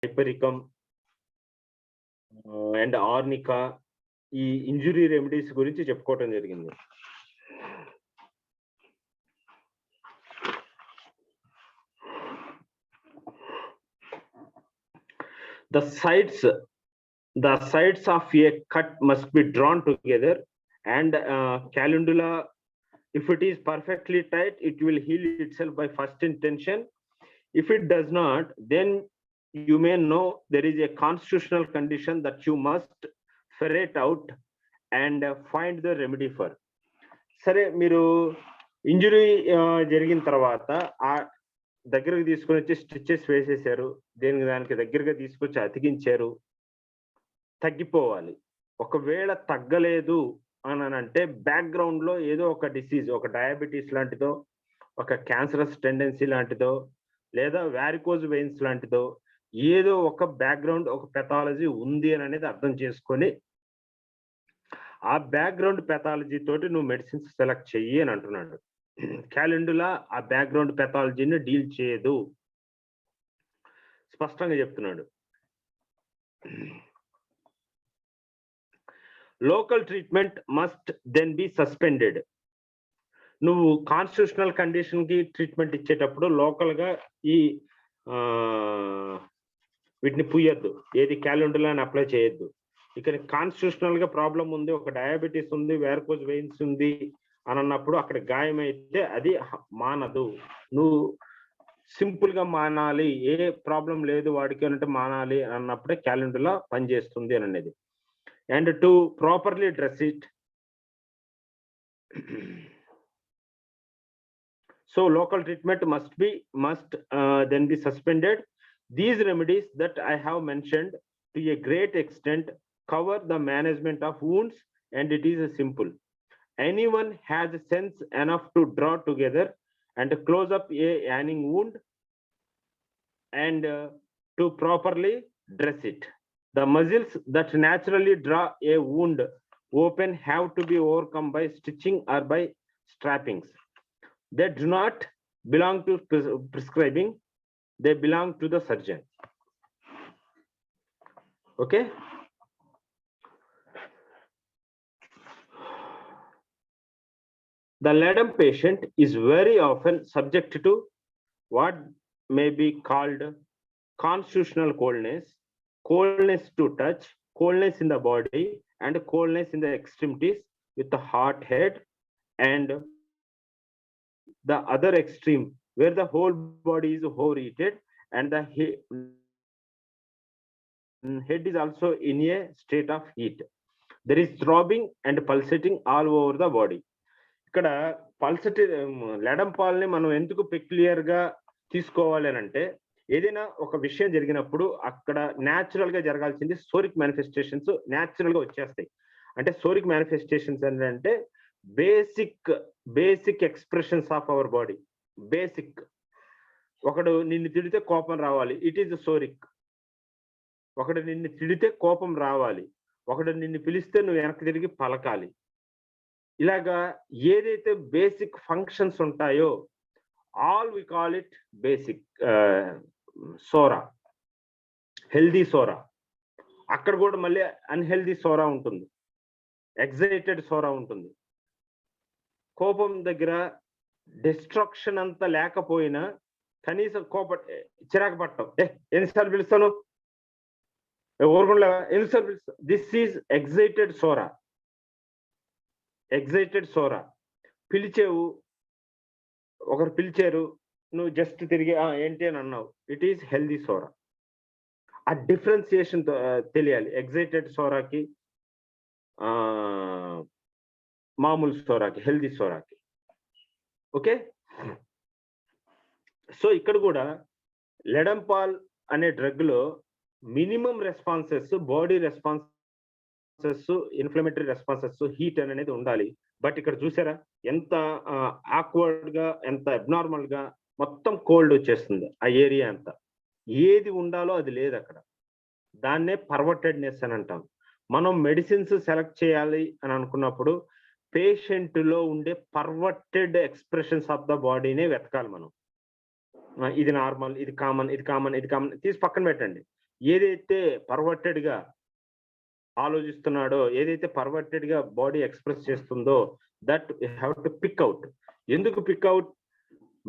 హైపరికం and arnica ఈ injury remedies గురించి చెప్పుకోవటం జరిగింది. The sides of a cut must be drawn together, and calendula, if it is perfectly tight, it will heal itself by first intention. If it does not, then you may know there is a constitutional condition that you must ferret out and find the remedy for. సరే, మీరు injury జరిగిన తర్వాత ఆ దగ్గరకు తీసుకొని వచ్చి stitches వేసేసారు, దానికి దగ్గరగా తీసుకొచ్చి అతికించారు, తగ్గిపోవాలి. ఒకవేళ తగ్గలేదు అని అంటే బ్యాక్గ్రౌండ్ లో ఏదో ఒక డిసీజ్, ఒక డయాబెటీస్ లాంటిదో, ఒక క్యాన్సరస్ టెండెన్సీ లాంటిదో, లేదా వారికోజ్ వెయిన్స్ లాంటిదో ఏదో ఒక బ్యాక్గ్రౌండ్, ఒక పెథాలజీ ఉంది అని అనేది అర్థం చేసుకొని ఆ బ్యాక్గ్రౌండ్ పెథాలజీ తోటి నువ్వు మెడిసిన్స్ సెలెక్ట్ చెయ్యి అని అంటున్నాడు. క్యాలెండులా ఆ బ్యాక్గ్రౌండ్ పెథాలజీని డీల్ చేయదు, స్పష్టంగా చెప్తున్నాడు. Local treatment must then be suspended. నువ్వు కాన్స్టిట్యూషనల్ కండిషన్ కి ట్రీట్మెంట్ ఇచ్చేటప్పుడు లోకల్ గా ఈ వీటిని పుయ్యద్దు, ఏది క్యాలెండులా అని అప్లై చేయొద్దు. ఇక్కడ కాన్స్టిట్యూషనల్ గా ప్రాబ్లం ఉంది, ఒక డయాబెటీస్ ఉంది, వారికోజ్ వెయిన్స్ ఉంది అని అన్నప్పుడు అక్కడ గాయమైతే అది మానదు. నువ్వు సింపుల్ గా మానాలి, ఏ ప్రాబ్లం లేదు వాడికి అంటే మానాలి అన్నప్పుడే క్యాలెండులా పనిచేస్తుంది అని అనేది. And to properly dress it, so local treatment must then be suspended. These remedies that I have mentioned to a great extent cover the management of wounds, and it is simple. Anyone has sense enough to draw together and close up a yawning wound and to properly dress it. The muscles that naturally draw a wound open have to be overcome by stitching or by strappings. They do not belong to prescribing, they belong to the surgeon. Okay? The LEDUM patient is very often subject to what may be called constitutional coldness, coldness to touch, coldness in the body, and coldness in the extremities with the hot head, and the other extreme where the whole body is overheated and the head is also in a state of heat. There is throbbing and pulsating all over the body. ఇక్కడ పల్సటి లెడమ్ పాల్ని మనం ఎందుకు peculiar గా తీసుకోవాలి అని అంటే, ఏదైనా ఒక విషయం జరిగినప్పుడు అక్కడ న్యాచురల్ గా జరగాల్సింది సోరిక్ మేనిఫెస్టేషన్స్ న్యాచురల్ గా వచ్చేస్తాయి. అంటే సోరిక్ మేనిఫెస్టేషన్స్ అంటే basic expressions of our body. Basic, ఒకడు నిన్ను తిడితే కోపం రావాలి, ఇట్ ఈజ్ సోరిక్. ఒకడు నిన్ను తిడితే కోపం రావాలి, ఒకడు నిన్ను పిలిస్తే నువ్వు వెనక్కి తిరిగి పలకాలి. ఇలాగా ఏదైతే బేసిక్ ఫంక్షన్స్ ఉంటాయో all we call it basic సోరా, హెల్దీ సోరా. అక్కడ కూడా మళ్ళీ అన్హెల్దీ సోరా ఉంటుంది, ఎగ్జైటెడ్ సోరా ఉంటుంది. కోపం దగ్గర డిస్ట్రక్షన్ అంతా లేకపోయినా కనీసం చిరాకు పట్టం, ఎన్నిసార్లు పిలుస్తాను, ఊరుకుండా ఎన్నిసార్లు పిలుస్తాను, this is excited psora. Excited psora. పిలిచేవు, ఒకరు పిలిచారు, నువ్వు జస్ట్ తిరిగి ఏంటి అని అన్నావు, ఇట్ ఈస్ హెల్దీ సోరా. ఆ డిఫరెన్సియేషన్ తెలియాలి ఎగ్జైటెడ్ సోరాకి, మామూలు సోరాకి, హెల్దీ సోరాకి. ఓకే, సో ఇక్కడ కూడా లెడంపాల్ అనే డ్రగ్ లో minimum responses, body responses, inflammatory responses, heat అనేది ఉండాలి. బట్ ఇక్కడ చూసారా ఎంత ఆక్వర్డ్ గా, ఎంత అబ్నార్మల్ గా మొత్తం కోల్డ్ వచ్చేస్తుంది ఆ ఏరియా అంతా. ఏది ఉండాలో అది లేదు అక్కడ. దాన్నే పర్వర్టెడ్నెస్ అని అంటాం. మనం మెడిసిన్స్ సెలెక్ట్ చేయాలి అని అనుకున్నప్పుడు పేషెంట్ లో ఉండే పర్వర్టెడ్ ఎక్స్ప్రెషన్స్ ఆఫ్ ద బాడీనే వెతకాలి మనం. ఇది నార్మల్, ఇది కామన్, ఇది కామన్, ఇది కామన్ తీసి పక్కన పెట్టండి. ఏదైతే పర్వర్టెడ్ గా ఆలోచిస్తున్నాడో, ఏదైతే పర్వర్టెడ్ గా బాడీ ఎక్స్ప్రెస్ చేస్తుందో, that you have to pick out. ఎందుకు పిక్ అవుట్?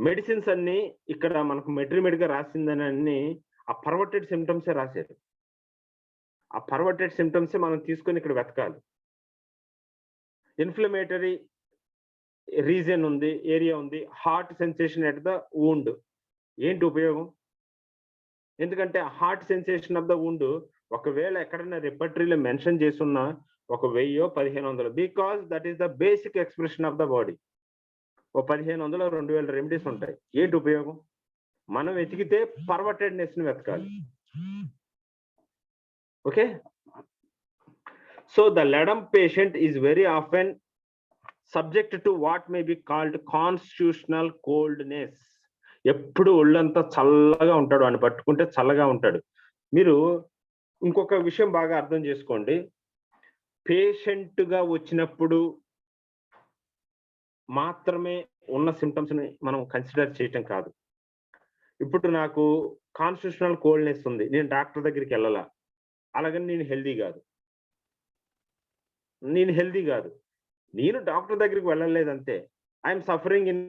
మెడిసిన్స్ అన్ని ఇక్కడ మనకు మెట్రిమెడ్ గా రాసిందని అన్ని ఆ పర్వర్టెడ్ సిమ్టమ్సే రాశారు. ఆ పర్వర్టెడ్ సిమ్టమ్సే మనం తీసుకొని ఇక్కడ వెతకాలి. ఇన్ఫ్లమేటరీ రీజన్ ఉంది, ఏరియా ఉంది, heart sensation at the wound. ఏంటి ఉపయోగం? ఎందుకంటే heart sensation of the wound ఒకవేళ ఎక్కడైనా రిపర్టరీలో మెన్షన్ చేసున్నా ఒక 1000 1500, because that is the basic expression of the body. ఓ 1500 2000 రెమెడీస్ ఉంటాయి. ఏంటి ఉపయోగం? మనం వెతికితే పర్వర్టెడ్నెస్ ని వెతకాలి. Okay, so the LEDUM patient is very often subject to what may be called constitutional coldness. ఎప్పుడు ఒళ్ళంతా చల్లగా ఉంటాడు, అని పట్టుకుంటే చల్లగా ఉంటాడు. మీరు ఇంకొక విషయం బాగా అర్థం చేసుకోండి. పేషెంట్ గా వచ్చినప్పుడు మాత్రమే ఉన్న సిమ్టమ్స్ ని మనం కన్సిడర్ చేయటం కాదు. ఇప్పుడు నాకు కాన్స్టిట్యూషనల్ కోల్డ్నెస్ ఉంది, నేను డాక్టర్ దగ్గరికి వెళ్ళాలా, అలాగని నేను హెల్దీ కాదు. నేను డాక్టర్ దగ్గరికి వెళ్ళలేదంతే. I'm suffering in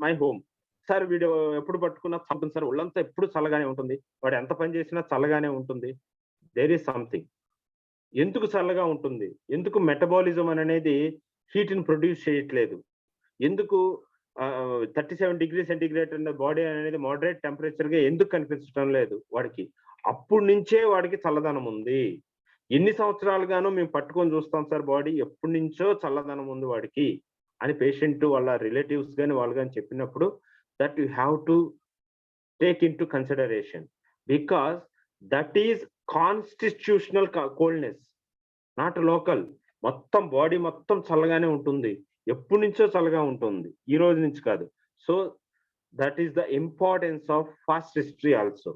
my home. Sir వీడు ఎప్పుడు పట్టుకున్నా చంపుతుంది సార్, ఒళ్ళంతా ఎప్పుడు చల్లగానే ఉంటుంది, వాడు ఎంత పని చేసినా చల్లగానే ఉంటుంది. There is something. ఎందుకు చల్లగా ఉంటుంది? ఎందుకు మెటబాలిజం అనేది హీట్ ని ప్రొడ్యూస్ చేయట్లేదు? ఎందుకు 37 డిగ్రీ సెంటిగ్రేడ్ అన్న బాడీ అనేది మోడరేట్ టెంపరేచర్ గా ఎందుకు కనిపించడం లేదు వాడికి? అప్పటి నుంచే వాడికి చల్లదనం ఉంది. ఎన్ని సంవత్సరాలుగానో మేము పట్టుకొని చూస్తాం సార్, బాడీ ఎప్పటి నుంచో చల్లదనం ఉంది వాడికి అని పేషెంట్ వాళ్ళ రిలేటివ్స్ కానీ వాళ్ళు కానీ చెప్పినప్పుడు, that you have to take in to consideration, because that is constitutional coldness, not local. మొత్తం బాడీ మొత్తం చల్లగానే ఉంటుంది, ఎప్పటి నుంచో చల్లగా ఉంటుంది, ఈ రోజు నుంచి కాదు. So that is the importance of fast history also.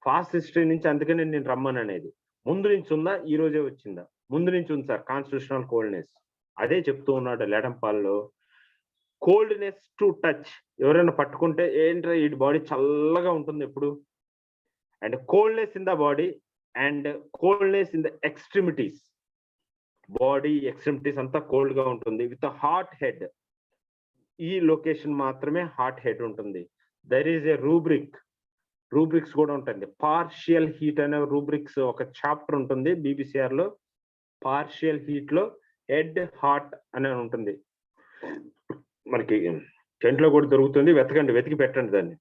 Fast history నుంచి అందుకనే నేను రమ్మను అనేది. ముందు నుంచి ఉందా, ఈ రోజే వచ్చిందా? ముందు నుంచి ఉంది సార్ కాన్స్టిట్యూషనల్ కోల్డ్నెస్. అదే చెప్తూ ఉన్నాడు LEDUM పాల్లో. కోల్డ్నెస్ టు టచ్, ఎవరైనా పట్టుకుంటే ఏంట్రా ఈ బాడీ చల్లగా ఉంటుంది ఎప్పుడు. And coldness in the body and coldness in the extremities. Body extremities అంతా కోల్డ్ గా ఉంటుంది విత్ హాట్ హెడ్. ఈ లొకేషన్ మాత్రమే హాట్ హెడ్ ఉంటుంది. దర్ ఈస్ ఏ రూబ్రిక్స్ కూడా ఉంటుంది. పార్షియల్ హీట్ అనే రూబ్రిక్స్ ఒక చాప్టర్ ఉంటుంది BBCR లో. పార్షియల్ హీట్ లో హెడ్ హాట్ అనే ఉంటుంది. మనకి టెంట్లో కూడా దొరుకుతుంది, వెతకండి, వెతికి పెట్టండి దాన్ని.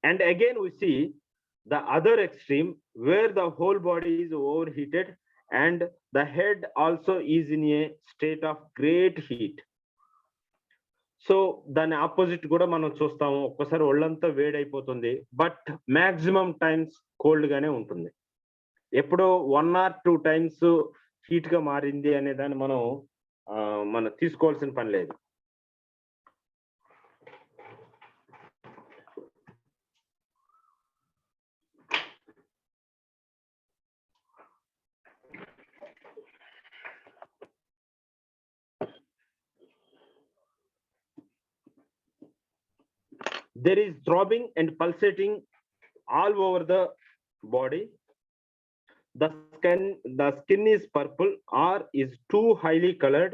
And again we see the other extreme where the whole body is overheated and the head also is in a state of great heat. So దాని ఆపోజిట్ కూడా మనం చూస్తాము. ఒక్కసారి ఒళ్ళంతా వేడైపోతుంది, బట్ మాక్సిమం టైమ్స్ కోల్డ్ గానే ఉంటుంది. ఎప్పుడో 1 or 2 టైమ్స్ హీట్ గా మారింది అనే దాన్ని మనం తీసుకోవాల్సిన పని లేదు. There is throbbing and pulsating all over the body. The skin is purple or is too highly colored.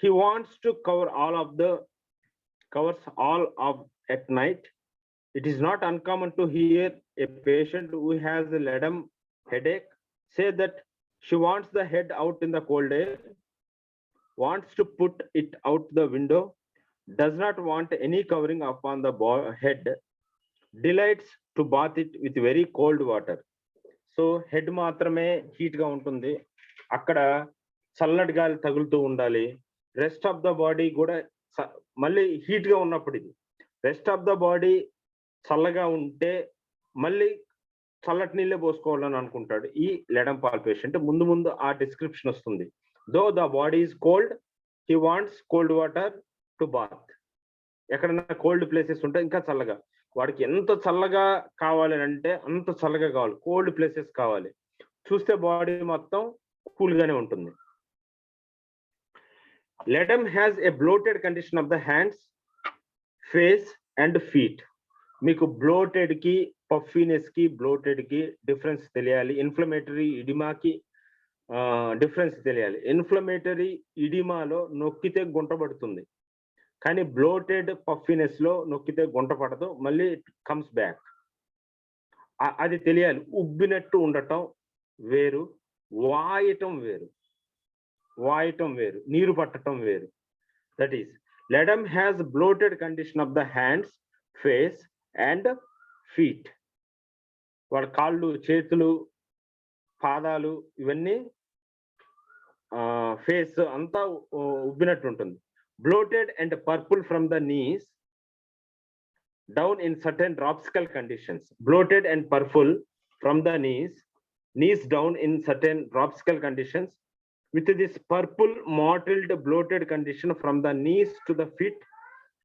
He wants to covers all of at night. It is not uncommon to hear a patient who has a LEDUM headache say that she wants the head out in the cold air, wants to put it out the window, does not want any covering upon the head, delights to bath it with very cold water. So head మాత్రమే heat గా ఉంటుంది, అక్కడ చల్లటి గాలి తగులుతూ ఉండాలి. Rest of the body కూడా మళ్ళీ హీట్ గా ఉన్నప్పుడు, ఇది రెస్ట్ ఆఫ్ ద బాడీ చల్లగా ఉంటే మళ్ళీ చల్లటి నీళ్ళే పోసుకోవాలని అనుకుంటాడు ఈ LEDUM పేషెంట్. ముందు ఆ డిస్క్రిప్షన్ వస్తుంది. Though the body is cold, he wants cold water to bath. ఎక్కడన్నా కోల్డ్ ప్లేసెస్ ఉంటే ఇంకా చల్లగా, వాడికి ఎంత చల్లగా కావాలి అంటే అంత చల్లగా కావాలి, కోల్డ్ ప్లేసెస్ కావాలి. చూస్తే బాడీ మొత్తం కూల్ గానే ఉంటుంది. LEDUM has a bloated condition of the hands, face and feet. మీకు బ్లోటెడ్ కి పఫీనెస్ కి బ్లోటెడ్ కి డిఫరెన్స్ తెలియాలి. ఇన్ఫ్లమేటరీ ఇడిమాకి డిఫరెన్స్ తెలియాలి. ఇన్ఫ్లమేటరీ ఇడిమాలో నొక్కితే గుంట పడుతుంది, కానీ బ్లోటెడ్ పఫీనెస్ లో నొక్కితే గుంట పడదు, మళ్ళీ ఇట్ కమ్స్ బ్యాక్. అది తెలియాలి. ఉబ్బినట్టు ఉండటం వేరు, వాయటం వేరు, నీరు పట్టడం వేరు. That is LEDUM has bloated condition of the hands, face and feet. వాళ్ళ కాళ్ళు, చేతులు, పాదాలు ఇవన్నీ ఫేస్ అంతా ఉబ్బినట్టు ఉంటుంది. Bloated and purple from the knees down in certain dropsical conditions. Bloated and purple from the knees down in certain dropsical conditions. With this purple mottled bloated condition from the knees to the feet,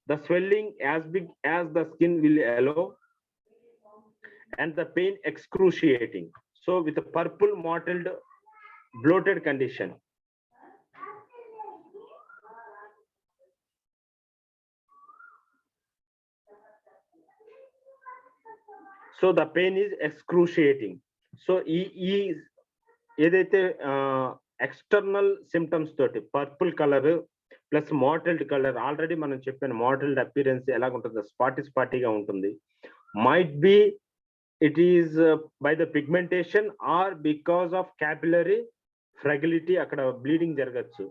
the swelling as big as the skin will allow and the pain excruciating. So with a purple mottled bloated condition, so the pain is excruciating. So ఏదైతే external symptoms తోటి purple colour plus mottled colour, already మనం చెప్పాను mottled appearance ఎలాగుంటుంది, స్పాటీగా ఉంటుంది. Might be it is by the pigmentation or because of capillary fragility, అక్కడ bleeding జరగచ్చు.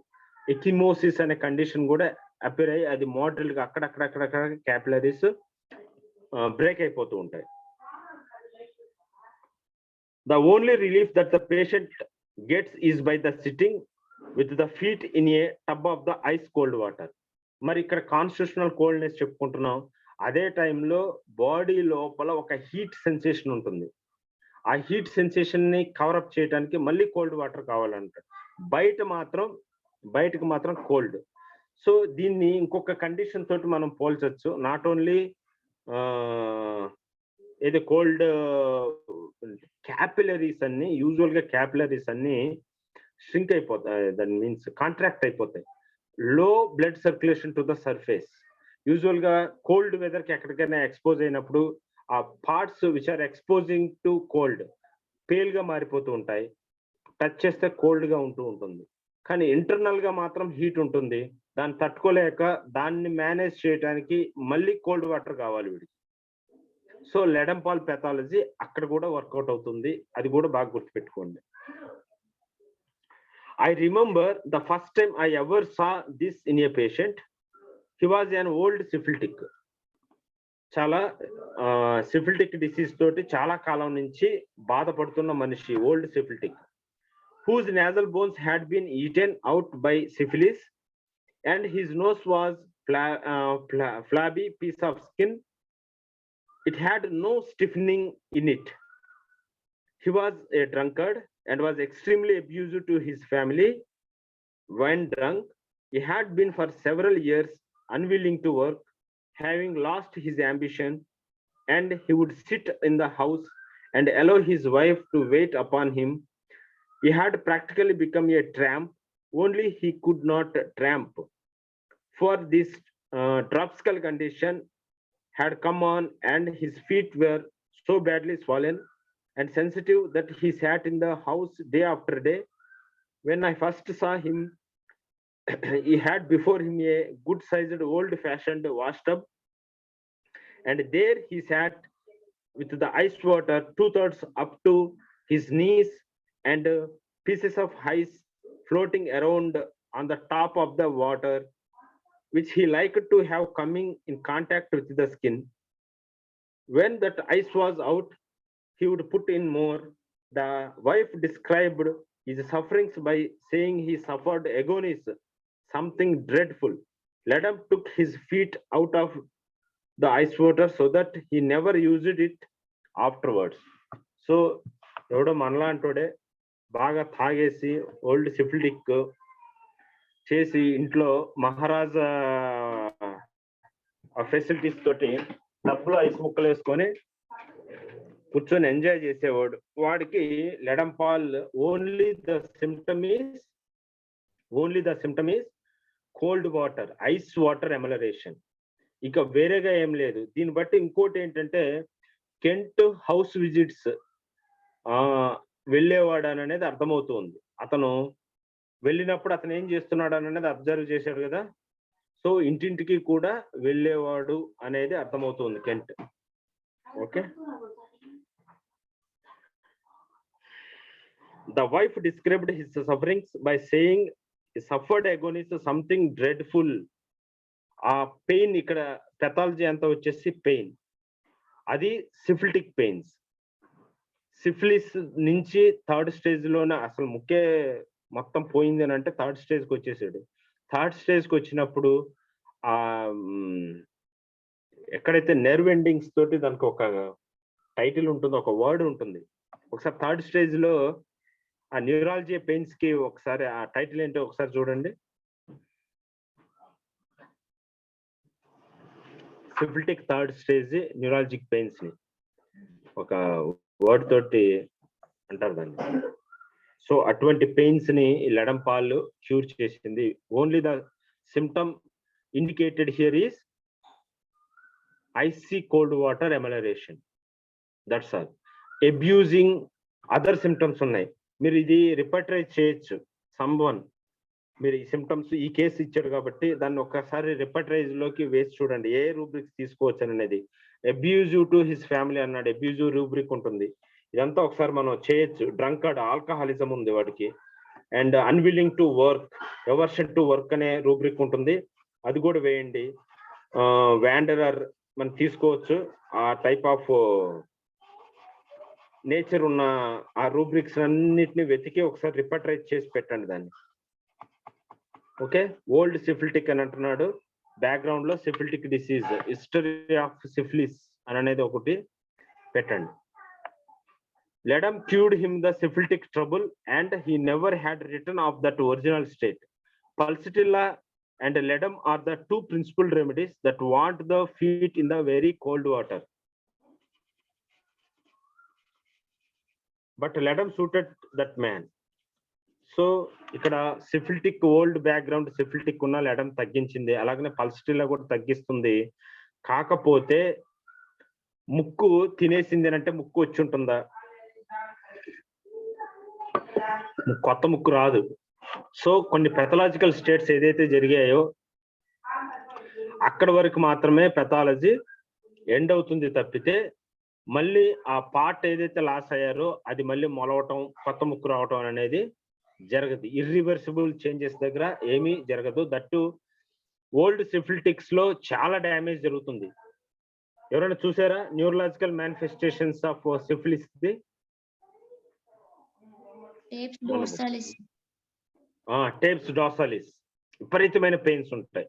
Ecchymosis అనే కండిషన్ కూడా అపిర్ అయ్యి అది మోటల్డ్ గా అక్కడక్కడ క్యాపిలరీస్ బ్రేక్ అయిపోతూ ఉంటాయి. The only relief that the patient gets is by the sitting with the feet in a tub of the ice cold water. మరి ఇక్కడ కాన్స్టిట్యూషనల్ కోల్డ్నెస్ చెప్పుకుంటున్నాం, అదే టైంలో బాడీ లోపల ఒక హీట్ సెన్సేషన్ ఉంటుంది. ఆ హీట్ సెన్సేషన్ ని కవరప్ చేయడానికి మళ్ళీ కోల్డ్ వాటర్ కావాలంట. బయటకు మాత్రం కోల్డ్. సో దీన్ని ఇంకొక కండిషన్ తోటి మనం పోల్చొచ్చు. నాట్ ఓన్లీ ఏదో కోల్డ్ క్యాపిలరీస్ అన్ని, యూజువల్ గా క్యాపిలరీస్ అన్ని ష్రింక్ అయిపోతాయి, దట్ మీన్స్ కాంట్రాక్ట్ అయిపోతాయి. Low blood circulation to the surface. Usual గా కోల్డ్ వెదర్ కి ఎక్కడికైనా ఎక్స్పోజ్ అయినప్పుడు ఆ parts which are exposing to cold pale గా మారిపోతూ ఉంటాయి, టచ్ చేస్తే కోల్డ్ గా ఉంటుంది. కానీ ఇంటర్నల్ గా మాత్రం హీట్ ఉంటుంది. దాన్ని తట్టుకోలేక దాన్ని మేనేజ్ చేయడానికి మళ్ళీ కోల్డ్ వాటర్ కావాలి వీడికి. సో LEDUM పాల్ పెథాలజీ అక్కడ కూడా వర్కౌట్ అవుతుంది, అది కూడా బాగా గుర్తుపెట్టుకోండి. I remember the first time I ever saw this in a patient. He was an old syphilitic. చాలా సిఫిలిటిక్ డిసీజ్ తోటి చాలా కాలం నుంచి బాధపడుతున్న మనిషి, old syphilitic, whose nasal bones had been eaten out by syphilis and his nose was flabby piece of skin. It had no stiffening in it. He was a drunkard and was extremely abusive to his family. When drunk, he had been for several years unwilling to work, having lost his ambition, and he would sit in the house and allow his wife to wait upon him. He had practically become a tramp, only he could not tramp. For this dropsical condition had come on and his feet were so badly swollen and sensitive that he sat in the house day after day. When I first saw him, he had before him a good-sized old-fashioned washtub, and there he sat with the ice water 2/3 up to his knees and pieces of ice floating around on the top of the water, which he liked to have coming in contact with the skin. When that ice was out, he would put in more. The wife described his sufferings by saying he suffered agonies, something dreadful. LEDUM took his feet out of the ice water so that he never used it afterwards. So ఎవడో మనలాంటోడే బాగా తాగేసి old syphilitic చేసి ఇంట్లో మహారాజా facilities తోటి డబ్బులు ice ముక్కలు వేసుకొని కూర్చొని ఎంజాయ్ చేసేవాడు. వాడికి LEDUM pal only the symptom is cold water, ice water amelioration. ఇక వేరేగా ఏం లేదు. దీన్ని బట్టి ఇంకోటి ఏంటంటే కెంట్ హౌస్ విజిట్స్ వెళ్ళేవాడు అనేది అర్థమవుతుంది. అతను వెళ్ళినప్పుడు అతను ఏం చేస్తున్నాడు అనేది అబ్జర్వ్ చేశాడు కదా. సో ఇంటింటికి కూడా వెళ్ళేవాడు అనేది అర్థమవుతుంది Kent. Okay. The wife described his sufferings by saying he suffered agony something dreadful. ఆ పెయిన్ ఇక్కడ పెథాలజీ అంతా వచ్చేసి పెయిన్, అది సిఫిలిటిక్ పెయిన్స్. సిఫిలిస్ నుంచి థర్డ్ స్టేజ్ లోనే అసలు మొత్తం పోయింది అని అంటే థర్డ్ స్టేజ్కి వచ్చేసాడు. థర్డ్ స్టేజ్కి వచ్చినప్పుడు ఆ ఎక్కడైతే నెర్వ్ ఎండింగ్స్ తోటి దానికి ఒక టైటిల్ ఉంటుంది, ఒక వర్డ్ ఉంటుంది. ఒకసారి థర్డ్ స్టేజ్ లో ఆ న్యూరాలజీ పెయిన్స్ కి ఒకసారి ఆ టైటిల్ ఏంటో ఒకసారి చూడండి. సిఫిలిటిక్ థర్డ్ స్టేజ్ న్యూరాలజిక్ పెయిన్స్ ని ఒక వర్డ్ తోటి అంటారు దాన్ని. సో అటువంటి పెయిన్స్ ని లెడమ్ పాలు క్యూర్ చేసింది. Only the symptom indicated here is icy cold water amelioration, that's all. Abusing other symptoms ఉన్నాయి, మీరు ఇది రిపర్ట్రైజ్ చేయొచ్చు. సమ్వన్ మీరు ఈ సిమ్టమ్స్ ఈ కేసు ఇచ్చాడు కాబట్టి దాన్ని ఒక్కసారి రిపర్ట్రైజ్ లోకి వేసి చూడండి, ఏ రూబ్రిక్స్ తీసుకోవచ్చు అనేది. అబ్యూజివ్ టు హిస్ ఫ్యామిలీ అన్నాడు, అబ్యూజివ్ రూబ్రిక్ ఉంటుంది. ఇదంతా ఒకసారి మనం చేయొచ్చు. డ్రంకర్డ్, ఆల్కహాలిజం ఉంది వాడికి. And unwilling to work, aversion to work అనే రూబ్రిక్ ఉంటుంది, అది కూడా వేయండి. వ్యాండరర్ మనం తీసుకోవచ్చు. ఆ టైప్ ఆఫ్ నేచర్ ఉన్న ఆ రూబ్రిక్స్ అన్నిటిని వెతికి ఒకసారి రిపర్ట్రైజ్ చేసి పెట్టండి దాన్ని. ఓకే. ఓల్డ్ సిఫిలిటిక్ అని అంటున్నాడు, బ్యాక్గ్రౌండ్ లో syphilitic disease, history of syphilis అని అనేది ఒకటి పెట్టండి. Ledum cured him the syphilitic trouble and he never had return of that original state. Pulsatilla and ledum are the two principal remedies that want the feet in the very cold water. But ledum suited that man. So ఇక్కడ syphilitic old background syphilitic ఉన్న ledum తగ్గించింది, అలాగనే పల్సిటిల్లా కూడా తగ్గిస్తుంది. కాకపోతే ముక్కు తినేసింది అంటే ముక్కు వచ్చి ఉంటుందా? కొత్త ముక్కు రాదు. సో కొన్ని పెథలాజికల్ స్టేట్స్ ఏదైతే జరిగాయో అక్కడ వరకు మాత్రమే పెథాలజీ ఎండ్ అవుతుంది తప్పితే మళ్ళీ ఆ పార్ట్ ఏదైతే లాస్ అయ్యారో అది మళ్ళీ మొలవటం, కొత్త ముక్కు రావటం అనేది జరగదు. ఇర్రివర్సిబుల్ చేంజెస్ దగ్గర ఏమీ జరగదు. దట్టు ఓల్డ్ సిఫిలిటిక్స్ లో చాలా డ్యామేజ్ జరుగుతుంది. ఎవరైనా చూసారా neurological manifestations of syphilis the? Tabes dorsalis, విపరీతమైన పెయిన్స్ ఉంటాయి.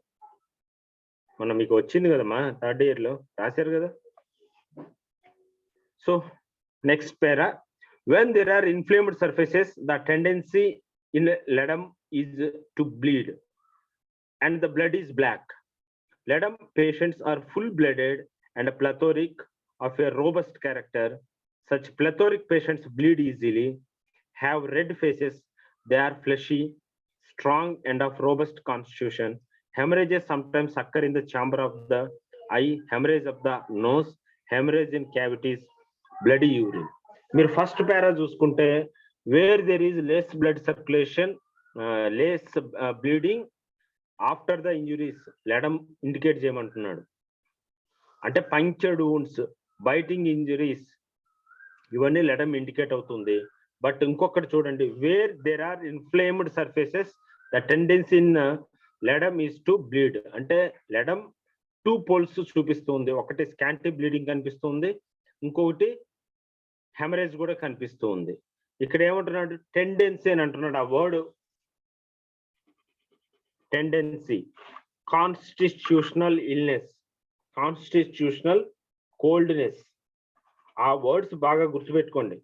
మనం మీకు వచ్చింది కదమ్మా థర్డ్ ఇయర్ లో రాశారు కదా. So next para, when there are inflamed surfaces, the tendency in LEDUM is to bleed and the blood is black. LEDUM patients are full-blooded and plethoric of a robust character. Such plethoric patients bleed easily, have red faces, they are fleshy, strong and of robust constitution. Hemorrhages sometimes occur in the chamber of the eye, hemorrhage of the nose, hemorrhage in cavities, bloody urine. మీరు first para చూసుకుంటే where there is less blood circulation, less bleeding after the injuries, ledum indicate చేయమంటున్నాడు. అంటే punctured wounds, biting injuries, ఇవన్నీ లెడమ్ indicate అవుతుంది. But ఇంకొకటి చూడండి, where there are inflamed surfaces the tendency in ledum is to bleed. అంటే ledum two poles చూపిస్తుంది, ఒకటి scanty bleeding కనిపిస్తుంది, ఇంకొకటి హెమరేజ్ కూడా కనిపిస్తూ ఉంది. ఇక్కడ ఏమంటున్నాడు, టెండెన్సీ అని అంటున్నాడు. ఆ word tendency, constitutional illness, constitutional coldness, ఆ వర్డ్స్ బాగా గుర్తుపెట్టుకోండి.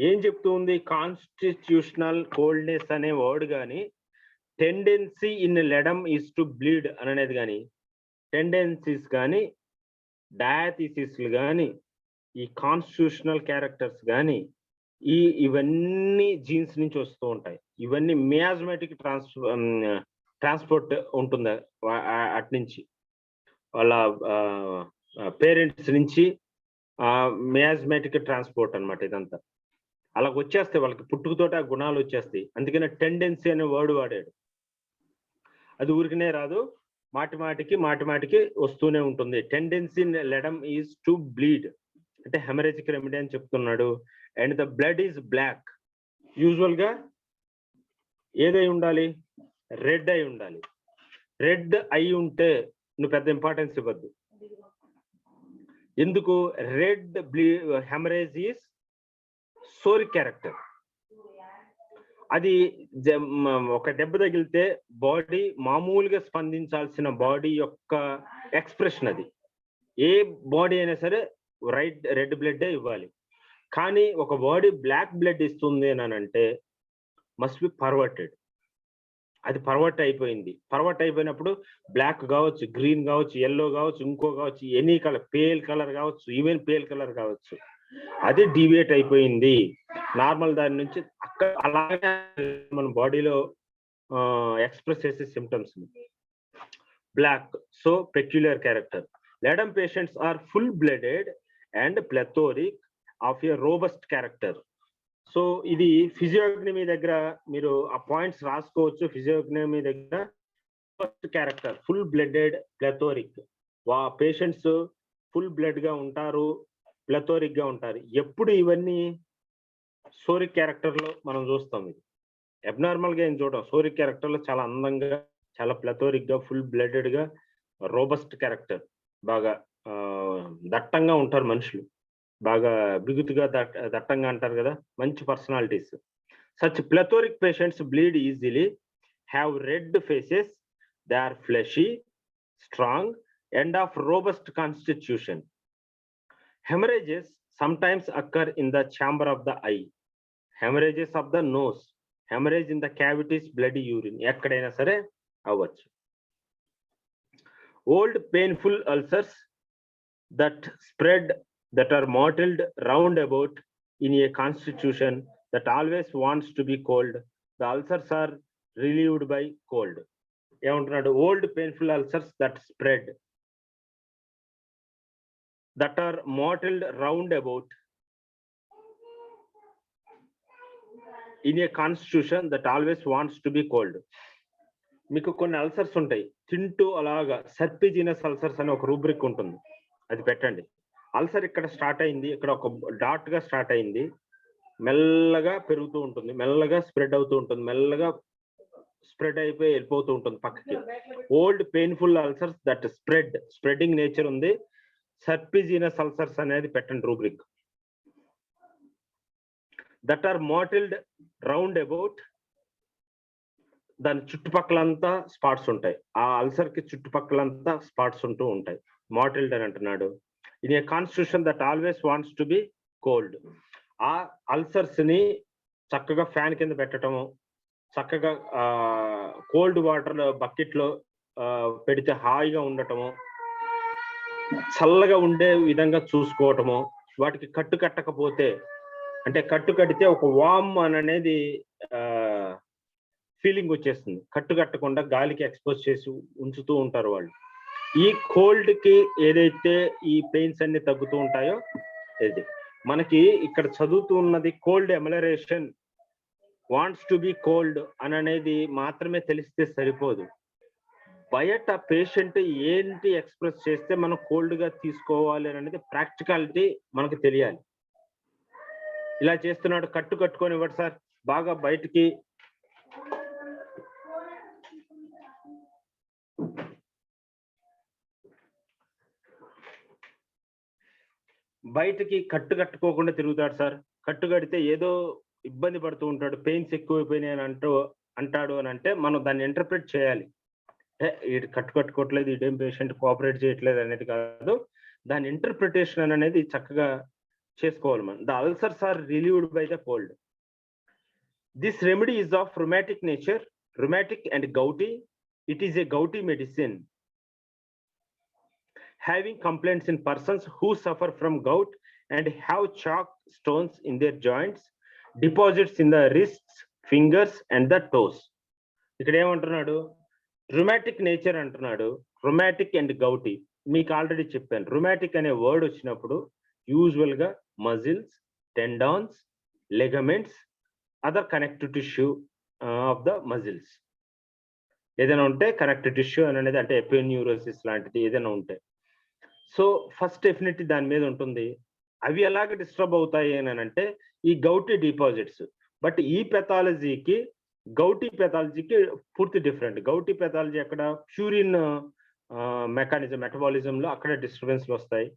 ఏం చెప్తూ ఉంది? కాన్స్టిట్యూషనల్ కోల్డ్నెస్ అనే వర్డ్ కానీ, tendency in ledum is to bleed అనేది కానీ, టెండెన్సీస్ కానీ, డయాథిసిస్లు కానీ, ఈ కాన్స్టిట్యూషనల్ క్యారెక్టర్స్ కానీ ఇవన్నీ జీన్స్ నుంచి వస్తూ ఉంటాయి. ఇవన్నీ మియాజమాటిక్ ట్రాన్స్పోర్ట్ ఉంటుంది అటు నుంచి వాళ్ళ పేరెంట్స్ నుంచి మియాజ్మాటిక్ ట్రాన్స్పోర్ట్ అన్నమాట ఇదంతా. అలాగ వచ్చేస్తాయి వాళ్ళకి, పుట్టుకతోటి ఆ గుణాలు వచ్చేస్తాయి. అందుకనే టెండెన్సీ అనే వర్డ్ వాడాడు. అది ఊరికనే రాదు, మాటిమాటికి వస్తూనే ఉంటుంది. Tendency ledum is to bleed, అంటే హెమరేజిక్ రెమెడీ అని చెప్తున్నాడు. And the blood is black. Usual గా ఏదై ఉండాలి? రెడ్ అయి ఉండాలి. రెడ్ అయి ఉంటే నువ్వు పెద్ద ఇంపార్టెన్స్ ఇవ్వద్దు. ఎందుకు? Red haemorrhage is psoric character. అది ఒక దెబ్బ తగిలితే బాడీ మామూలుగా స్పందించాల్సిన బాడీ యొక్క ఎక్స్ప్రెషన్ అది. ఏ బాడీ అయినా సరే రెడ్ బ్లడ్ ఇవ్వాలి. కానీ ఒక బాడీ బ్లాక్ బ్లడ్ ఇస్తుంది అని అంటే మస్ట్ బి పర్వర్టెడ్. అది పర్వర్ట్ అయిపోయింది. పర్వర్ట్ అయిపోయినప్పుడు బ్లాక్ కావచ్చు, గ్రీన్ కావచ్చు, ఎల్లో కావచ్చు, ఇంకో కావచ్చు, ఎనీ కలర్, పేల్ కలర్ కావచ్చు, ఈవెన్ పేల్ కలర్ కావచ్చు, అది డీవియేట్ అయిపోయింది నార్మల్ దాని నుంచి. అక్కడ అలాగే మన బాడీలో ఎక్స్ప్రెస్ చేసే symptoms block. So peculiar character. Ledum patients are full blooded and plethoric of a robust character. So ఇది ఫిజియోగ్నమీ దగ్గర మీరు ఆ పాయింట్స్ రాసుకోవచ్చు. ఫిజియోగ్నమీ దగ్గర first character full blooded, plethoric. Patients full blood గా ఉంటారు, ప్లెథోరిక్ గా ఉంటారు. ఎప్పుడు ఇవన్నీ సోరిక్ క్యారెక్టర్ లో మనం చూస్తాం. ఇది అబ్నార్మల్ గా ఏం చూడం. సోరిక్ క్యారెక్టర్ లో చాలా అందంగా, చాలా ప్లెథోరిక్ గా, ఫుల్ బ్లడెడ్ గా, రోబస్ట్ క్యారెక్టర్, బాగా దట్టంగా ఉంటారు మనుషులు, బాగా బిగుతుగా దట్టంగా అంటారు కదా, మంచి personalities. Such plethoric patients bleed easily, have red faces, they are fleshy, strong and of robust constitution. Hemorrhages sometimes occur in the chamber of the eye, hemorrhages of the nose, hemorrhage in the cavities, bloody urine, ekkadaina sare avvachu. Old painful ulcers that spread, that are mottled round about in a constitution that always wants to be cold, the ulcers are relieved by cold. Emantunadu? Old painful ulcers that spread, that are mottled round about in a constitution that always wants to be cold. మీకు కొన్ని ulcers ఉంటాయి, తింటూ అలాగా సర్పిజినస్ ulcers అనే ఒక rubric ఉంటుంది, అది పెట్టండి. అల్సర్ ఇక్కడ స్టార్ట్ అయింది, ఇక్కడ ఒక డాట్ గా స్టార్ట్ అయింది, మెల్లగా పెరుగుతూ ఉంటుంది, మెల్లగా స్ప్రెడ్ అవుతూ ఉంటుంది, మెల్లగా స్ప్రెడ్ అయిపోయి వెళ్ళిపోతూ ఉంటుంది పక్కకి. Old painful ulcers that spreading nature ఉంది. సర్పిజినస్ అల్సర్స్ అనేది పెట్టండి rubric. That are mottled round about, దాని చుట్టుపక్కలంతా స్పాట్స్ ఉంటాయి, ఆ అల్సర్ కి చుట్టుపక్కలంతా స్పాట్స్ ఉంటూ ఉంటాయి. మోటిల్డ్ అని అంటున్నాడు. In a constitution that always wants to be cold. ఆ అల్సర్స్ ని చక్కగా ఫ్యాన్ కింద పెట్టడము, చక్కగా కోల్డ్ వాటర్ బకెట్ లో పెడితే హాయిగా ఉండటము, చల్లగా ఉండే విధంగా చూసుకోవటము. వాటికి కట్టు కట్టకపోతే, అంటే కట్టు కడితే ఒక వామ్ అనేది ఫీలింగ్ వచ్చేస్తుంది. కట్టు కట్టకుండా గాలికి ఎక్స్పోజ్ చేసి ఉంచుతూ ఉంటారు వాళ్ళు. ఈ కోల్డ్ కి ఏదైతే ఈ పెయిన్స్ అన్ని తగ్గుతూ ఉంటాయో, ఇది మనకి ఇక్కడ చదువుతూ ఉన్నది cold amelioration, wants to be cold అని అనేది మాత్రమే తెలిస్తే సరిపోదు. బయట పేషెంట్ ఏంటి ఎక్స్ప్రెస్ చేస్తే మనం కోల్డ్ గా తీసుకోవాలి అనేది ప్రాక్టికాలిటీ మనకు తెలియాలి. ఇలా చేస్తున్నాడు, కట్టు కట్టుకొని ఇవ్వడు సార్, బాగా బయటికి కట్టు కట్టుకోకుండా తిరుగుతాడు సార్. కట్టు కడితే ఏదో ఇబ్బంది పడుతూ ఉంటాడు, పెయిన్స్ ఎక్కువైపోయినాయి అని అంటాడు అని అంటే మనం దాన్ని ఇంటర్ప్రిట్ చేయాలి. వీడు కట్టుకోవట్లేదు, ఇదేం పేషెంట్ కోఆపరేట్ చేయట్లేదు అనేది కాదు, దాని ఇంటర్ప్రిటేషన్ అనేది చక్కగా చేసుకోవాలి మనం. The ulcers are relieved by the cold. This remedy is of rheumatic nature, rheumatic and gouty. It is a gouty medicine, having complaints in persons who suffer from gout and have chalk stones in their joints, deposits in the wrists, fingers and the toes. ఇక్కడ ఏమంటున్నాడు? Rheumatic nature అంటున్నాడు. Rheumatic and gouty మీకు already చెప్పాను. Rheumatic అనే word వచ్చినప్పుడు usual గా muscles, tendons, ligaments, other connective tissue of the muscles ఏదైనా ఉంటే కనెక్టివ్ టిష్యూ అనేది అంటే ఎపిన్యూరోసిస్ లాంటిది ఏదైనా ఉంటే, సో ఫస్ట్ డెఫినెట్లీ దాని మీద ఉంటుంది. అవి ఎలాగ డిస్టర్బ్ అవుతాయి అని అంటే ఈ గౌటీ డిపాజిట్స్. బట్ ఈ పెథాలజీకి గౌటీ పెథాలజీకి పూర్తి డిఫరెంట్. గౌటీ పెథాలజీ అక్కడ ప్యూరిన్ మెకానిజం మెటబాలిజంలో అక్కడ డిస్టర్బెన్స్లు వస్తాయి.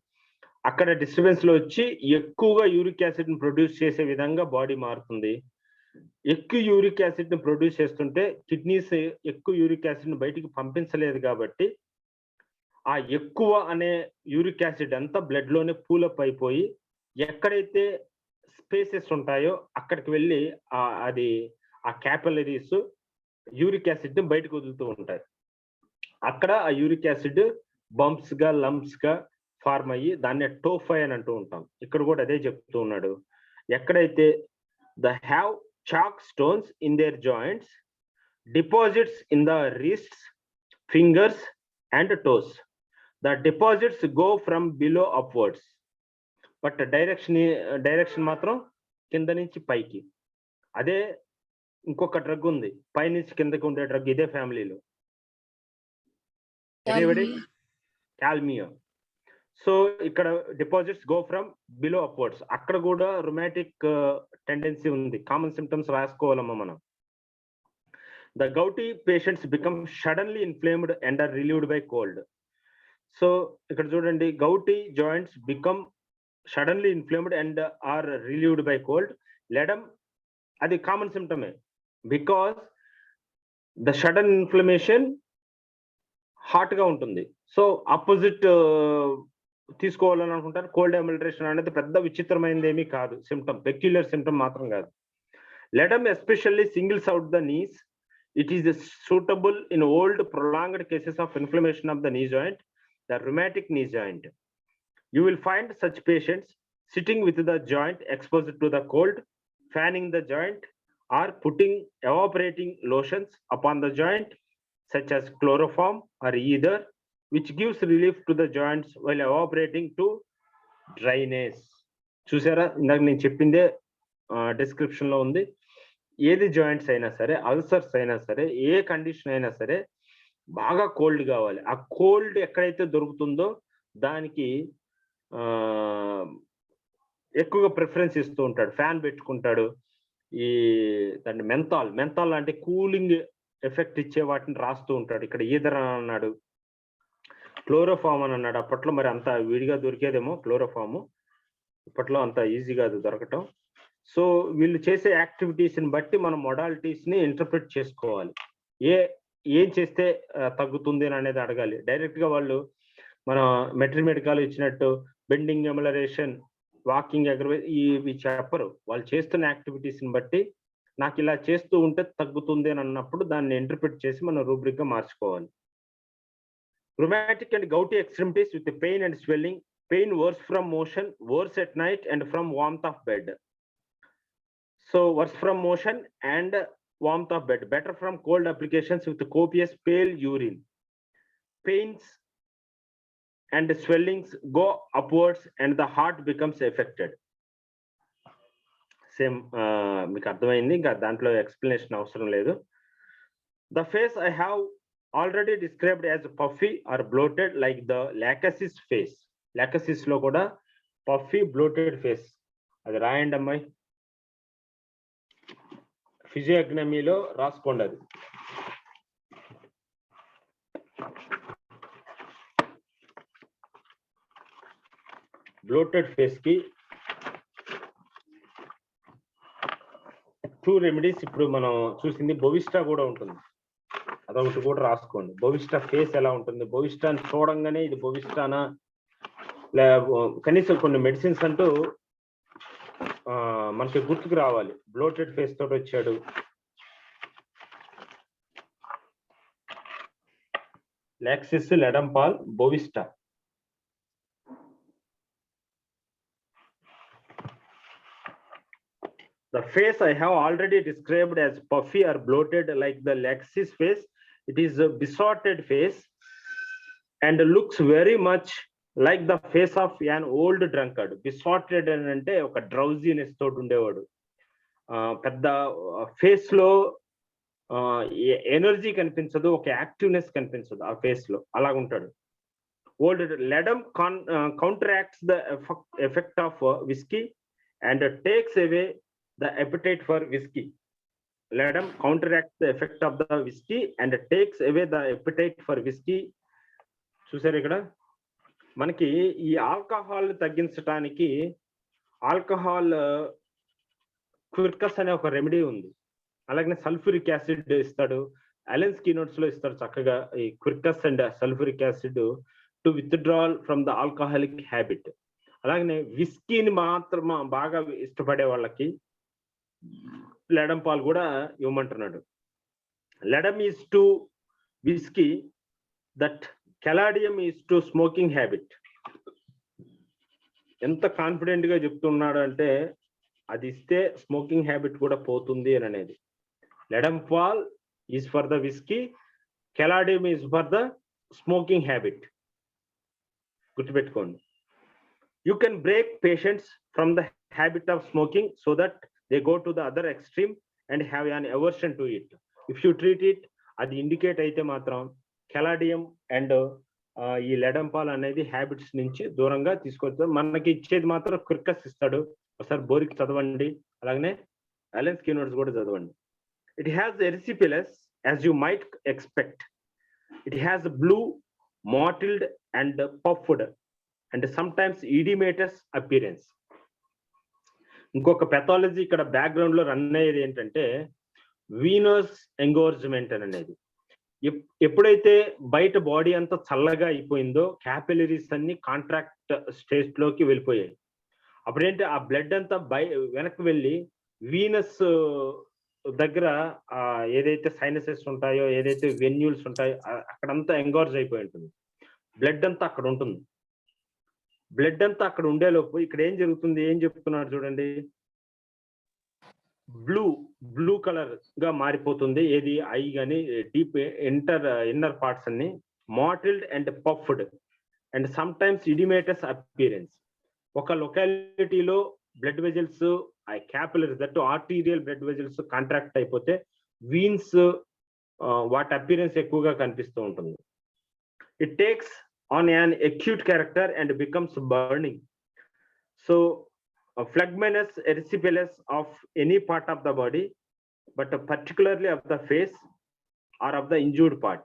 అక్కడ డిస్టర్బెన్స్లు వచ్చి ఎక్కువగా యూరిక్ యాసిడ్ని ప్రొడ్యూస్ చేసే విధంగా బాడీ మారుతుంది. ఎక్కువ యూరిక్ యాసిడ్ని ప్రొడ్యూస్ చేస్తుంటే కిడ్నీస్ ఎక్కువ యూరిక్ యాసిడ్ని బయటికి పంపించలేదు కాబట్టి ఆ ఎక్కువ అనే యూరిక్ యాసిడ్ అంతా బ్లడ్ లోనే పూలప్ అయిపోయి ఎక్కడైతే స్పేసెస్ ఉంటాయో అక్కడికి వెళ్ళి అది ఆ క్యాపిలరీస్ యూరిక్ యాసిడ్ ని బయటకు వదులుతూ ఉంటాయి. అక్కడ ఆ యూరిక్ యాసిడ్ బంప్స్ గా లంప్స్ గా ఫార్మ్ అయ్యి దాన్ని టోఫై అని అంటూ ఉంటాం. ఇక్కడ కూడా అదే చెప్తూ ఉన్నాడు. ఎక్కడైతే the have chalk stones in their joints, deposits in the wrists, fingers and toes. The deposits go from below upwards, but direction మాత్రం కింద నుంచి పైకి. అదే ఇంకొక డ్రగ్ ఉంది పైనుంచి కిందకి ఉండే డ్రగ్ ఇదే ఫ్యామిలీలో, కాల్మియా. సో ఇక్కడ deposits go from below upwards. అక్కడ కూడా రొమాటిక్ టెండెన్సీ ఉంది. కామన్ సిమ్టమ్స్ రాసుకోవాలమ్మా మనం. The gouty patients become suddenly inflamed and are relieved by cold. So ఇక్కడ చూడండి, gouty joints become suddenly inflamed and are relieved by cold. Ledum అది common సిమ్టమే, because the sudden inflammation hot గా ఉంటుంది. So opposite తీసుకోవాలని అనుకుంటారు. Cold అమిల్ట్రేషన్ అనేది పెద్ద విచిత్రమైనది ఏమీ కాదు, సిమ్టమ్ పెక్యులర్ సిమ్టమ్ మాత్రం కాదు. Ledum especially singles out the knees. It is suitable in old prolonged cases of inflammation of the knee joint, the rheumatic knee joint. You will find such patients sitting with the joint exposed to the cold, fanning the joint or putting evaporating lotions upon the joint such as chloroform or ether, which gives relief to the joints while evaporating to dryness. చూసారా, ఇందాక నేను చెప్పిందే description లో ఉంది. ఏది joints అయినా సరే, ulcers అయినా సరే, ఏ కండిషన్ అయినా సరే బాగా కోల్డ్ కావాలి. ఆ కోల్డ్ ఎక్కడైతే దొరుకుతుందో దానికి ఎక్కువగా ప్రిఫరెన్స్ ఇస్తూ ఉంటాడు. ఫ్యాన్ పెట్టుకుంటాడు. ఈ దాన్ని మెంతాల్ అంటే కూలింగ్ ఎఫెక్ట్ ఇచ్చే వాటిని రాస్తూ ఉంటాడు. ఇక్కడ ఈదర్ అని అన్నాడు, క్లోరోఫామ్ అని అన్నాడు. అప్పట్లో మరి అంత విడిగా దొరికేదేమో క్లోరోఫాము, ఇప్పట్లో అంత ఈజీ కాదు దొరకటం. సో వీళ్ళు చేసే యాక్టివిటీస్ని బట్టి మనం మొడాలిటీస్ని ఇంటర్ప్రిట్ చేసుకోవాలి. ఏం చేస్తే తగ్గుతుంది అనేది అడగాలి. డైరెక్ట్ గా వాళ్ళు మన మెట్రిమెడికాలు ఇచ్చినట్టు బెండింగ్, ఎమలరేషన్, వాకింగ్, ఇవి చెప్పరు. వాళ్ళు చేస్తున్న యాక్టివిటీస్ ని బట్టి నాకు ఇలా చేస్తూ ఉంటే తగ్గుతుంది అని అన్నప్పుడు దాన్ని ఇంటర్ప్రిట్ చేసి మనం రూబ్రిక్ గా మార్చుకోవాలి. rheumatic and gouty extremities with pain and swelling, pain worse from motion, worse at night and from warmth of bed. So worse from motion and warmth of bed, better from cold applications with copious pale urine. Pains and swellings go upwards and the heart becomes affected. Same మీకు అర్థమైంది, ఇంకా దాంట్లో explanation అవసరం లేదు. The face I have already described as puffy or bloated like the Ericaceae face. Ericaceae లో కూడా puffy bloated face, అది రాయండి అమ్మాయి, ఫిజియోగ్నమీలో రాసుకోండి. అది బ్లోటెడ్ ఫేస్ కి 2 రెమెడీస్. ఇప్పుడు మనం చూసింది బోవిస్టా కూడా ఉంటుంది, అదొకటి కూడా రాసుకోండి. బోవిస్టా ఫేస్ ఎలా ఉంటుంది, బోవిస్టాని చూడంగానే ఇది బోవిస్టానా, కనీసం కొన్ని మెడిసిన్స్ అంటూ మనకి గుర్తుకు రావాలి. బ్లోటెడ్ ఫేస్ తోటి వచ్చాడు, లాక్సిస్, లెడంపాల్, బోవిస్టా. The face I have already described as puffy or bloated like the Ericaceae face It is a besorted face and looks very much like the face of an old drunkard. Besorted అంటే ఒక drowsiness తోటి ఉండేవాడు. పెద్ద face లో energy కనిపించదు, ఒక activeness కనిపించదు ఆ ఫేస్ లో, అలాగుంటాడు. Old Ledum counteracts the effect of whiskey and takes away the appetite for whiskey. LEDUM counteracts the effect of the whiskey and takes away the appetite for whiskey. చూసారు ఇక్కడ మనకి ఈ ఆల్కహాల్ తగ్గించడానికి alcohol క్విర్కస్ అనే ఒక remedy ఉంది. అలాగే sulphuric acid ఇస్తాడు, అలెన్స్ కీనోట్స్ లో ఇస్తాడు చక్కగా ఈ quercus and sulphuric acid to withdrawal from the alcoholic habit. అలాగనే విస్కీని మాత్రం బాగా ఇష్టపడే వాళ్ళకి లెడమ్ పాల్ కూడా ఇవ్వమంటున్నాడు. Ledum is to whisky that caladium is to smoking habit. ఎంత కాన్ఫిడెంట్ గా చెప్తున్నాడు అంటే అది ఇస్తే స్మోకింగ్ హ్యాబిట్ కూడా పోతుంది అని అనేది. Ledum pal is for the whisky, caladium is for the smoking habit. గుర్తుపెట్టుకోండి. You can break patients from the habit of smoking so that they go to the other extreme and have an aversion to it. If you treat it, అది indicate అయితే మాత్రం caladium and ఈ లెడమ్ Paul అనేది habits నుంచి దూరంగా తీసుకొస్తాడు. మనకి ఇచ్చేది మాత్రం క్విర్కస్ ఇస్తాడు. ఒకసారి బోరిక్ చదవండి, అలాగనే అలెన్స్ కీనోట్స్ కూడా చదవండి. It has erysipelas as you might expect. It has blue, mottled and puffed and sometimes edematous appearance. ఇంకొక పెథాలజీ ఇక్కడ బ్యాక్గ్రౌండ్ లో రన్ అయ్యేది ఏంటంటే వీనస్ ఎంగోర్జ్మెంట్ అనేది. ఎప్పుడైతే బయట బాడీ అంతా చల్లగా అయిపోయిందో క్యాపిలరీస్ అన్ని కాంట్రాక్ట్ స్టేజ్ లోకి వెళ్ళిపోయాయి. అప్పుడేంటి ఆ బ్లడ్ అంతా వెనక్కి వెళ్ళి వీనస్ దగ్గర ఏదైతే సైనసెస్ ఉంటాయో, ఏదైతే వెన్యూల్స్ ఉంటాయో అక్కడంతా ఎంగార్జ్ అయిపోయి ఉంటుంది. బ్లడ్ అంతా అక్కడ ఉంటుంది. బ్లడ్ అంతా అక్కడ ఉండేలోపు ఇక్కడ ఏం జరుగుతుంది, ఏం చెప్తున్నారు చూడండి, బ్లూ కలర్ గా మారిపోతుంది. ఏది ఐ గాని డీప్ ఇన్నర్ పార్ట్స్ అన్ని mottled and puffed and sometimes edematous appearance. ఒక లొకాలిటీలో blood vessels capillaries that arterial blood vessels contract అయిపోతే వీన్స్ వాటి అపియరెన్స్ ఎక్కువగా కనిపిస్తూ ఉంటుంది. It takes on an acute character and becomes burning. So phlegmonous erysipelas of any part of the body, but particularly of the face or of the injured part.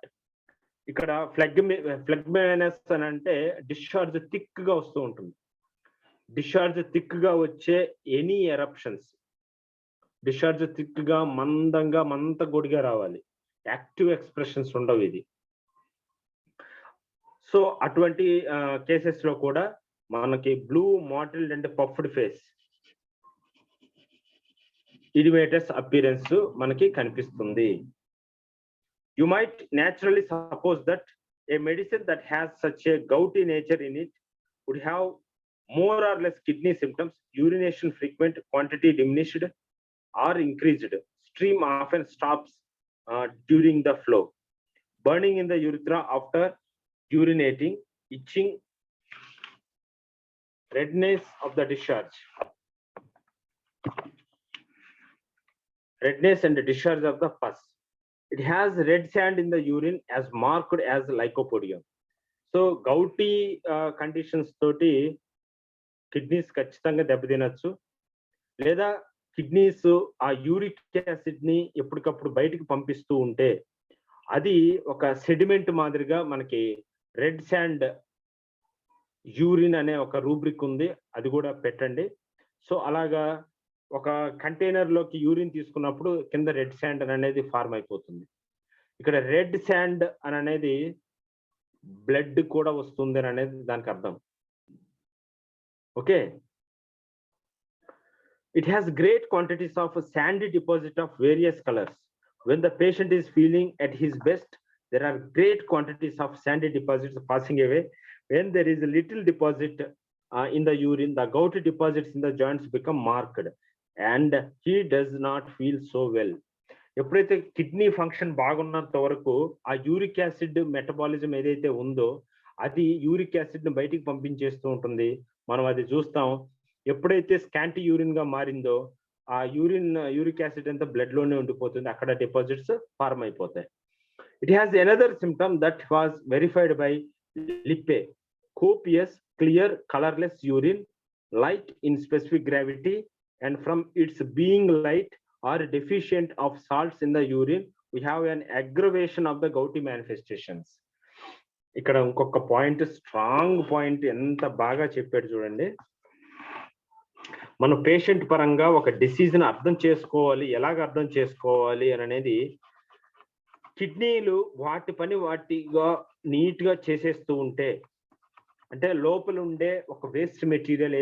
ఇక్కడ phlegmonous అని అంటే discharge thick గా వస్తూ ఉంటుంది. Discharge thick గా వచ్చే any eruptions, discharge thick గా మందంగా మంతగొడిగా రావాలి. యాక్టివ్ ఎక్స్ప్రెషన్స్ ఉండవు ఇది. సో అటువంటి కేసెస్ లో కూడా మనకి blue, mottled and puffed face, edematous appearance మనకి కనిపిస్తుంది. You might naturally suppose that a medicine that has such a gouty nature in it would have more or less kidney symptoms, urination frequent, quantity diminished or increased, stream often stops during the flow, burning in the urethra after urinating, itching, redness of the discharge, redness and discharge of the pus. It has red sand in the urine as marked as lycopodium. So gouty conditions తోటి kidneys ఖచ్చితంగా దెబ్బతినచ్చు, లేదా kidneys ఆ uric acid ని ఎప్పటికప్పుడు బయటికి పంపిస్తూ ఉంటే అది ఒక సెడిమెంట్ మాదిరిగా మనకి రెడ్ శాండ్ యూరిన్ అనే ఒక రూబ్రిక్ ఉంది, అది కూడా పెట్టండి. సో అలాగా ఒక కంటైనర్ లోకి యూరిన్ తీసుకున్నప్పుడు కింద రెడ్ శాండ్ అనేది ఫార్మ్ అయిపోతుంది. ఇక్కడ రెడ్ శాండ్ అని అనేది బ్లడ్ కూడా వస్తుంది అని అనేది దానికి అర్థం. Okay, it has great quantities of sandy deposit of various colors. When the patient is feeling at his best, there are great quantities of sandy deposits passing away. When there is a little deposit in the urine, the gouty deposits in the joints become marked and he does not feel so well. ఎప్పుడైతే kidney function బాగున్నంత వరకు ఆ uric acid metabolism ఏదైతే ఉందో అది uric acid ని బయటికి పంపించేస్తూ ఉంటుంది. మనం అది చూస్తాం. ఎప్పుడైతే స్కాంటీ యూరిన్ గా మారిందో ఆ యూరిక్ యాసిడ్ అంతా బ్లడ్ లోనే ఉండిపోతుంది, అక్కడ డిపాజిట్స్ ఫార్మ్ అయిపోతాయి. It has another symptom that was verified by Lippe. copious clear colorless urine, light in specific gravity, and from its being light or deficient of salts in the urine, we have an aggravation of the gouty manifestations. ఇక్కడ ఇంకొక point, strong point, ఎంత బాగా చెప్పాడు చూడండి. మన patient పరంగా ఒక disease ని అర్థం చేసుకోవాలి, ఎలాగ అర్థం చేసుకోవాలి అని అనేది, కిడ్నీలు వాటి పని వాటిగా నీట్ గా చేసేస్తూ ఉంటే, అంటే లోపల ఉండే ఒక వేస్ట్ మెటీరియల్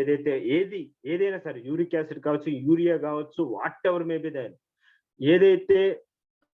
ఏదైనా సరే, యూరిక్ యాసిడ్ కావచ్చు, యూరియా కావచ్చు, వాట్ ఎవర్ మేబీ దాని ఏదైతే